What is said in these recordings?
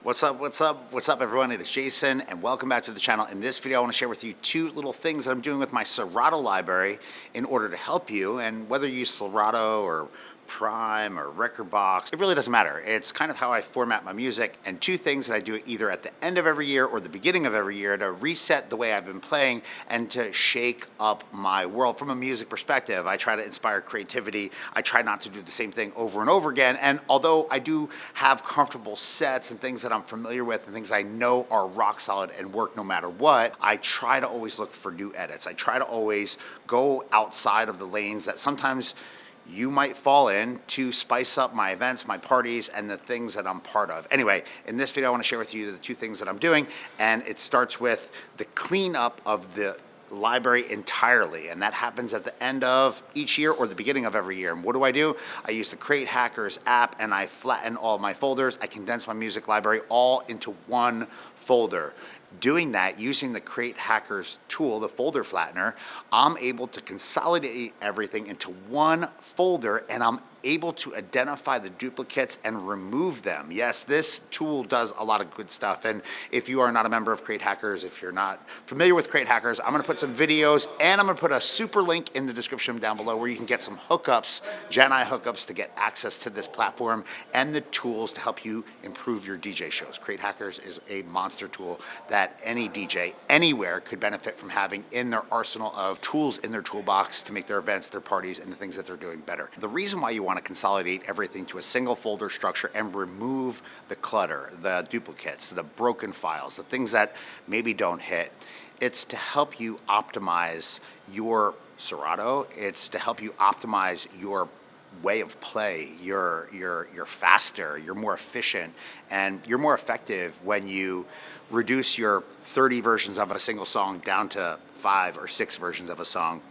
What's up, everyone? It is Jason, and welcome back to the channel. In this video, I want to share with you two little things that I'm doing with my Serato library in order to help you. And whether you use Serato or Prime or Record Box, it really doesn't matter. It's kind of how I format my music, and two things that I do either at the end of every year or the beginning of every year to reset the way I've been playing and to shake up my world from a music perspective. I try to inspire creativity. I try not to do the same thing over and over again. And although I do have comfortable sets and things that I'm familiar with and things I know are rock solid and work no matter what, I try to always look for new edits. I try to always go outside of the lanes that sometimes you might fall in to spice up my events, my parties, and the things that I'm part of. Anyway, in this video, I want to share with you the two things that I'm doing, and it starts with the cleanup of the library entirely, and that happens at the end of each year or the beginning of every year. And what do? I use the Crate Hackers app, and I flatten all my folders. I condense my music library all into one folder. Doing that, using the Crate Hackers tool, the folder flattener, I'm able to consolidate everything into one folder, and I'm able to identify the duplicates and remove them. Yes, this tool does a lot of good stuff. And if you are not a member of Crate Hackers, if you're not familiar with Crate Hackers, I'm gonna put some videos and I'm gonna put a super link in the description down below where you can get some hookups, Jani hookups, to get access to this platform and the tools to help you improve your DJ shows. Crate Hackers is a monster tool that any DJ anywhere could benefit from having in their arsenal of tools in their toolbox to make their events, their parties, and the things that they're doing better. The reason why you want to consolidate everything to a single folder structure and remove the clutter, the duplicates, the broken files, the things that maybe don't hit, it's to help you optimize your Serato. It's to help you optimize your way of play. You're faster, you're more efficient, and you're more effective when you reduce your 30 versions of a single song down to 5 or 6 versions of a song.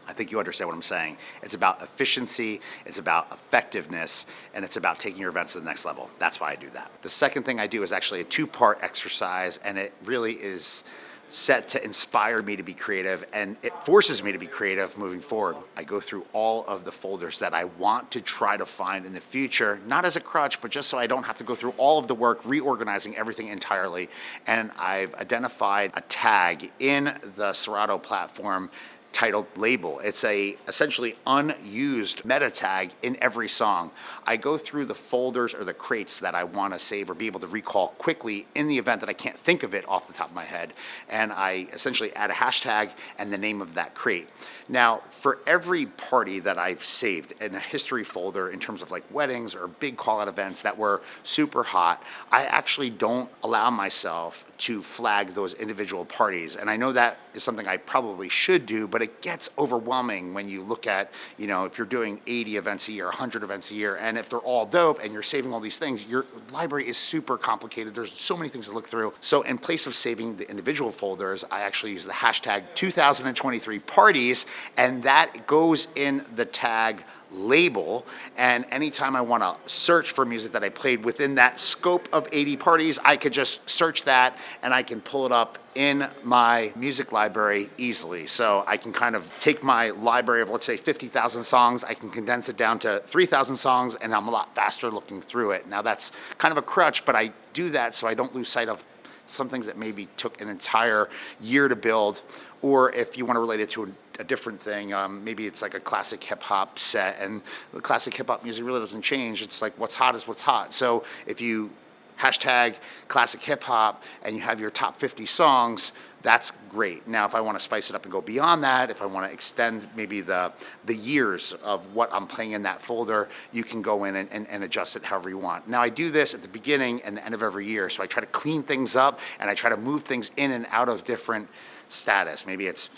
I think you understand what I'm saying. It's about efficiency, it's about effectiveness, and it's about taking your events to the next level. That's why I do that. The second thing I do is actually a 2-part exercise, and it really is set to inspire me to be creative, and it forces me to be creative moving forward. I go through all of the folders that I want to try to find in the future, not as a crutch, but just so I don't have to go through all of the work reorganizing everything entirely. And I've identified a tag in the Serato platform titled label. It's a essentially unused meta tag in every song. I go through the folders or the crates that I want to save or be able to recall quickly in the event that I can't think of it off the top of my head, and I essentially add a hashtag and the name of that crate. Now, for every party that I've saved in a history folder in terms of like weddings or big call-out events that were super hot, I actually don't allow myself to flag those individual parties. And I know that is something I probably should do, but it gets overwhelming when you look at, if you're doing 80 events a year, 100 events a year, and if they're all dope and you're saving all these things, your library is super complicated. There's so many things to look through. So in place of saving the individual folders, I actually use the hashtag 2023 parties, and that goes in the tag label. And anytime I want to search for music that I played within that scope of 80 parties, I could just search that and I can pull it up in my music library easily. So I can kind of take my library of, let's say, 50,000 songs, I can condense it down to 3,000 songs, and I'm a lot faster looking through it. Now that's kind of a crutch, but I do that so I don't lose sight of some things that maybe took an entire year to build. Or if you want to relate it to a different thing, maybe it's like a classic hip hop set, and the classic hip hop music really doesn't change. It's like what's hot is what's hot. So if you hashtag classic hip hop and you have your top 50 songs, that's great. Now, if I want to spice it up and go beyond that, if I want to extend maybe the years of what I'm playing in that folder, you can go in and adjust it however you want. Now, I do this at the beginning and the end of every year, so I try to clean things up and I try to move things in and out of different status. Maybe it's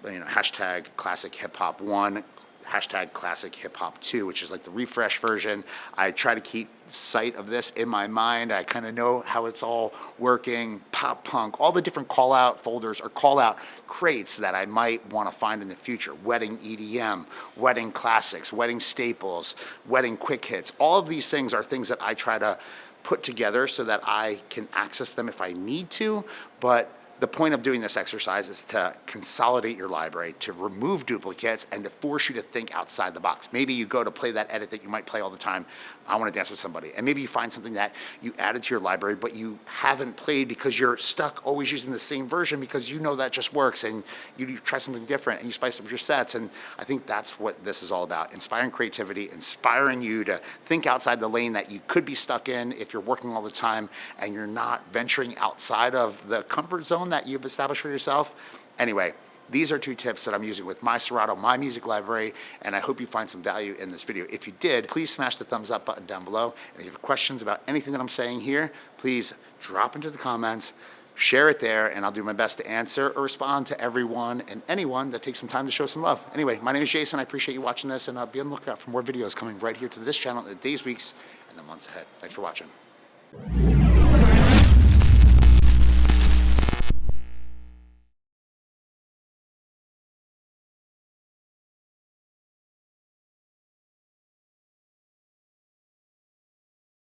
hashtag classic hip hop 1, hashtag classic hip hop 2, which is like the refresh version. I try to keep sight of this in my mind. I kind of know how it's all working. Pop punk, all the different call out folders or call out crates that I might want to find in the future. Wedding EDM, wedding classics, wedding staples, wedding quick hits. All of these things are things that I try to put together so that I can access them if I need to, but The point of doing this exercise is to consolidate your library, to remove duplicates, and to force you to think outside the box. Maybe you go to play that edit that you might play all the time, I want to dance with somebody. And maybe you find something that you added to your library, but you haven't played because you're stuck always using the same version because you know that just works, and you try something different and you spice up your sets. And I think that's what this is all about: inspiring creativity, inspiring you to think outside the lane that you could be stuck in if you're working all the time and you're not venturing outside of the comfort zone that you've established for yourself. Anyway, these are 2 tips that I'm using with my Serato, my music library, and I hope you find some value in this video. If you did, please smash the thumbs up button down below. And if you have questions about anything that I'm saying here, please drop into the comments, share it there, and I'll do my best to answer or respond to everyone and anyone that takes some time to show some love. Anyway, my name is Jason. I appreciate you watching this, and be on the lookout for more videos coming right here to this channel in the days, weeks, and the months ahead. Thanks for watching.